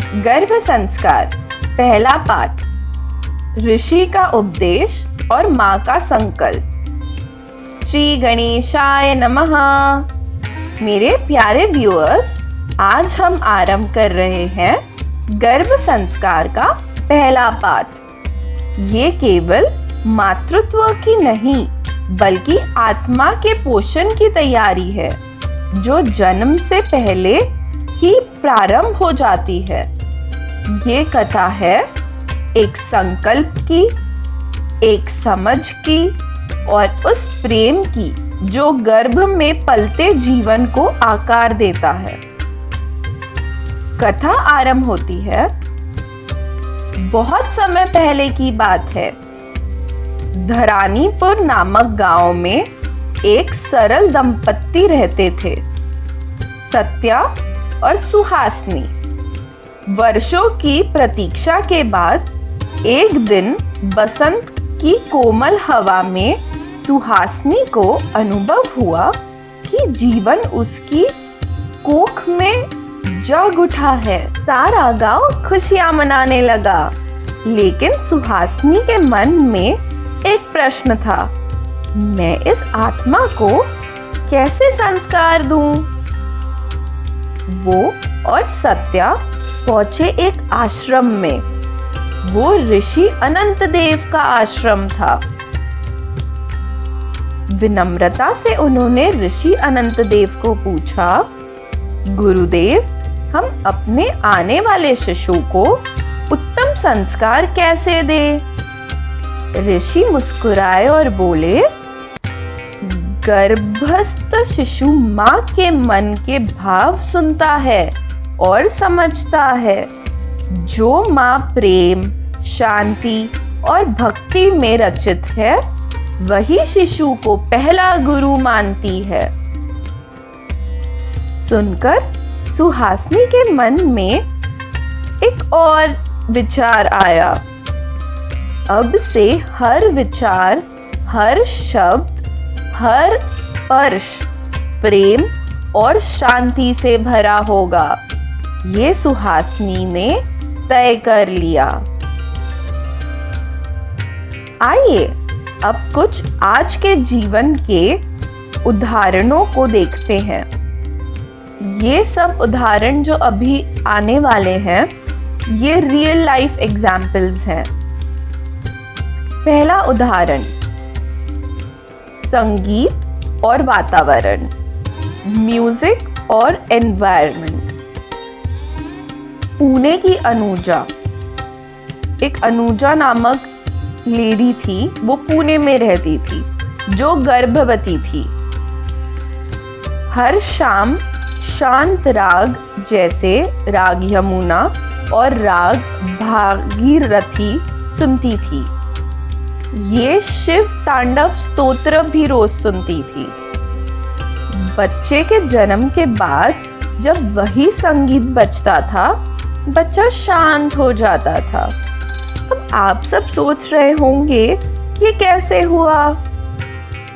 गर्भ संस्कार पहला पाठ। ऋषि का उपदेश और माँ का संकल्प। श्री गणेशाय नमः। मेरे प्यारे व्यूअर्स, आज हम आरंभ कर रहे हैं गर्भ संस्कार का पहला पाठ। ये केवल मातृत्व की नहीं बल्कि आत्मा के पोषण की तैयारी है, जो जन्म से पहले ही प्रारंभ हो जाती है। ये कथा है एक संकल्प की, एक समझ की और उस प्रेम की जो गर्भ में पलते जीवन को आकार देता है। कथा आरंभ होती है। बहुत समय पहले की बात है। धरानीपुर नामक गांव में एक सरल दंपत्ति रहते थे, सत्या और सुहासिनी। वर्षों की प्रतीक्षा के बाद एक दिन बसंत की कोमल हवा में सुहासिनी को अनुभव हुआ कि जीवन उसकी कोख में जग उठा है। सारा गांव खुशियां मनाने लगा, लेकिन सुहासिनी के मन में एक प्रश्न था, मैं इस आत्मा को कैसे संस्कार दूं? वो और सत्या पहुंचे एक आश्रम में। वो ऋषि अनंत देव का आश्रम था। विनम्रता से उन्होंने ऋषि अनंत देव को पूछा, गुरुदेव, हम अपने आने वाले शिशु को उत्तम संस्कार कैसे दें? ऋषि मुस्कुराए और बोले, गर्भस्थ शिशु माँ के मन के भाव सुनता है और समझता है। जो माँ प्रेम, शांति और भक्ति में रचित है, वही शिशु को पहला गुरु मानती है। सुनकर सुहासिनी के मन में एक और विचार आया। अब से हर विचार, हर शब्द, हर स्पर्श प्रेम और शांति से भरा होगा। ये सुहासिनी ने तय कर लिया। आइए अब कुछ आज के जीवन के उदाहरणों को देखते हैं। ये सब उदाहरण जो अभी आने वाले हैं, ये रियल लाइफ एग्जाम्पल्स हैं। पहला उदाहरण, संगीत और वातावरण, म्यूजिक और एनवायरनमेंट। पुणे की अनुजा, एक अनुजा नामक लेडी थी। वो पुणे में रहती थी, जो गर्भवती थी। हर शाम शांत राग जैसे राग यमुना और राग भागीरथी सुनती थी। ये शिव तांडव स्तोत्र भी रोज सुनती थी। बच्चे के जन्म के बाद जब वही संगीत बजता था, बच्चा शांत हो जाता था। अब आप सब सोच रहे होंगे, ये कैसे हुआ?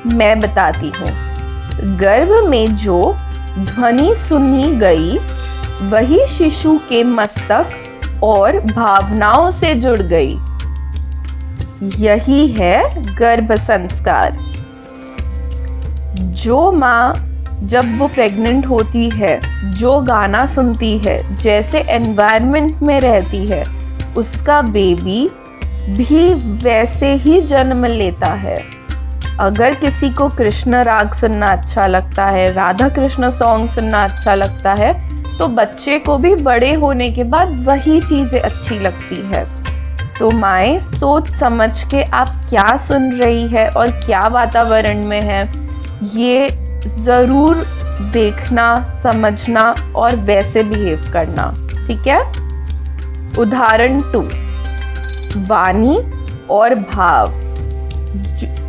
मैं बताती हूँ। गर्भ में जो ध्वनि सुनी गई, वही शिशु के मस्तक और भावनाओं से जुड़ गई। यही है गर्भ संस्कार। जो माँ जब वो प्रेग्नेंट होती है, जो गाना सुनती है, जैसे एनवायरनमेंट में रहती है, उसका बेबी भी वैसे ही जन्म लेता है। अगर किसी को कृष्ण राग सुनना अच्छा लगता है, राधा कृष्ण सॉन्ग सुनना अच्छा लगता है, तो बच्चे को भी बड़े होने के बाद वही चीजें अच्छी लगती है। तो माएँ सोच समझ के आप क्या सुन रही है और क्या वातावरण में है, ये जरूर देखना, समझना और वैसे बिहेव करना। ठीक है। उदाहरण 2, वाणी और भाव।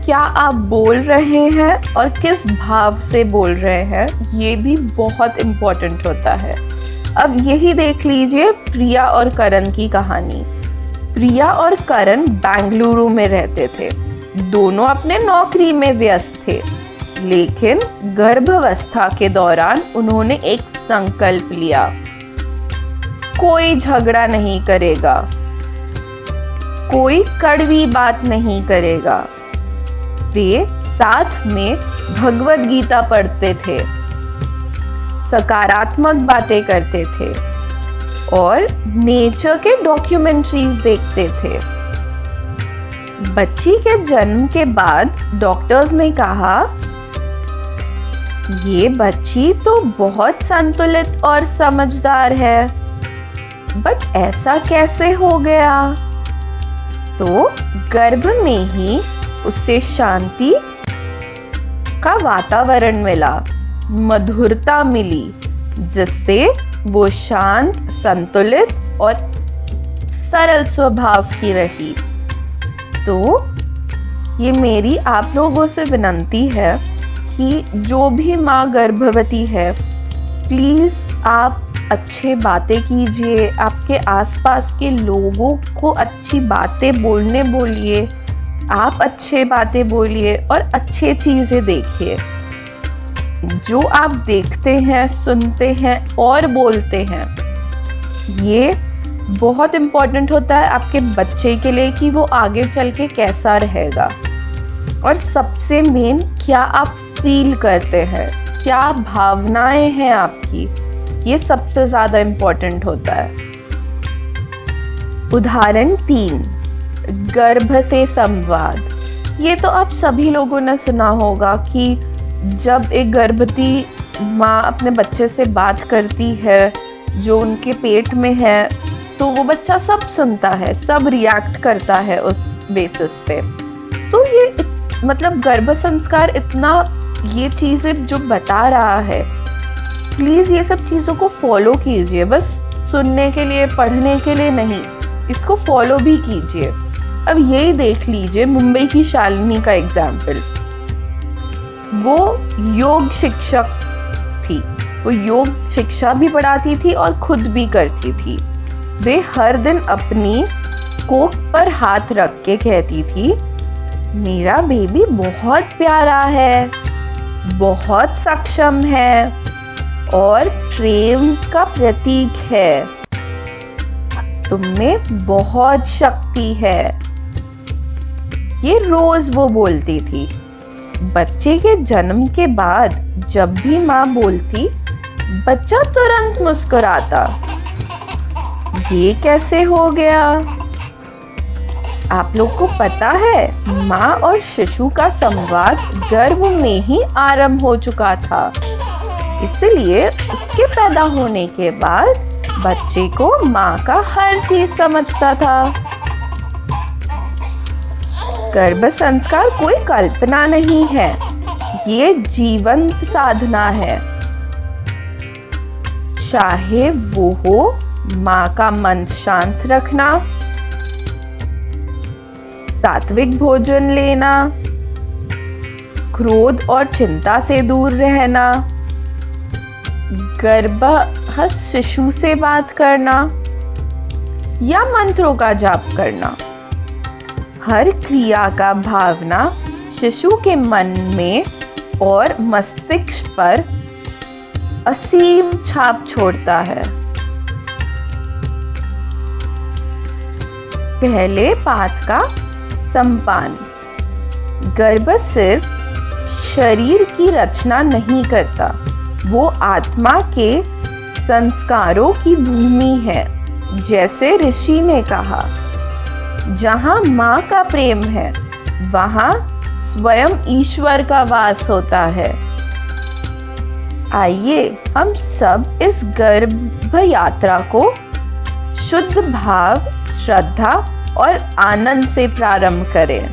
क्या आप बोल रहे हैं और किस भाव से बोल रहे हैं, ये भी बहुत इम्पोर्टेंट होता है। अब यही देख लीजिए प्रिया और करण की कहानी। प्रिया और करण बेंगलुरु में रहते थे। दोनों अपने नौकरी में व्यस्त थे, लेकिन गर्भावस्था के दौरान उन्होंने एक संकल्प लिया। कोई झगड़ा नहीं करेगा, कोई कड़वी बात नहीं करेगा। वे साथ में भगवत गीता पढ़ते थे, सकारात्मक बातें करते थे और नेचर के डॉक्यूमेंट्रीज देखते थे। बच्ची के जन्म के बाद डॉक्टर्स ने कहा, ये बच्ची तो बहुत संतुलित और समझदार है, बट ऐसा कैसे हो गया? तो गर्भ में ही उससे शांति का वातावरण मिला, मधुरता मिली, जिससे वो शांत, संतुलित और सरल स्वभाव की रही। तो ये मेरी आप लोगों से विनती है कि जो भी माँ गर्भवती है, प्लीज़ आप अच्छे बातें कीजिए, आपके आसपास के लोगों को अच्छी बातें बोलने बोलिए, आप अच्छे बातें बोलिए और अच्छे चीज़ें देखिए। जो आप देखते हैं, सुनते हैं और बोलते हैं, ये बहुत इम्पोर्टेंट होता है आपके बच्चे के लिए कि वो आगे चल के कैसा रहेगा। और सबसे मेन, क्या आप फील करते हैं, क्या भावनाएं हैं आपकी, ये सबसे ज़्यादा इम्पोर्टेंट होता है। उदाहरण 3, गर्भ से संवाद। ये तो आप सभी लोगों ने सुना होगा कि जब एक गर्भवती माँ अपने बच्चे से बात करती है जो उनके पेट में है, तो वो बच्चा सब सुनता है, सब रिएक्ट करता है उस बेसिस पे। तो ये मतलब गर्भ संस्कार इतना ये चीज़ें जो बता रहा है, प्लीज़ ये सब चीज़ों को फॉलो कीजिए। बस सुनने के लिए, पढ़ने के लिए नहीं, इसको फॉलो भी कीजिए। अब यही देख लीजिए मुंबई की शालिनी का एग्जाम्पल। वो योग शिक्षक थी, वो योग शिक्षा भी पढ़ाती थी और खुद भी करती थी। वे हर दिन अपनी कोख पर हाथ रख के कहती थी, मेरा बेबी बहुत प्यारा है, बहुत सक्षम है और प्रेम का प्रतीक है, तुममें बहुत शक्ति है। ये रोज वो बोलती थी। बच्चे के जन्म के बाद जब भी माँ बोलती, बच्चा तुरंत मुस्कुराता। ये कैसे हो गया? आप लोग को पता है, माँ और शिशु का संवाद गर्भ में ही आरंभ हो चुका था, इसलिए उसके पैदा होने के बाद बच्चे को माँ का हर चीज समझता था। गर्भ संस्कार कोई कल्पना नहीं है, ये जीवंत साधना है। चाहे वो हो माँ का मन शांत रखना, सात्विक भोजन लेना, क्रोध और चिंता से दूर रहना, गर्भस्थ शिशु से बात करना या मंत्रों का जाप करना। हर क्रिया का भावना शिशु के मन में और मस्तिष्क पर असीम छाप छोड़ता है। पहले पाठ का संपान। गर्भ सिर्फ शरीर की रचना नहीं करता, वो आत्मा के संस्कारों की भूमि है। जैसे ऋषि ने कहा, जहाँ माँ का प्रेम है, वहाँ स्वयं ईश्वर का वास होता है। आइए हम सब इस गर्भ यात्रा को शुद्ध भाव, श्रद्धा और आनंद से प्रारंभ करें।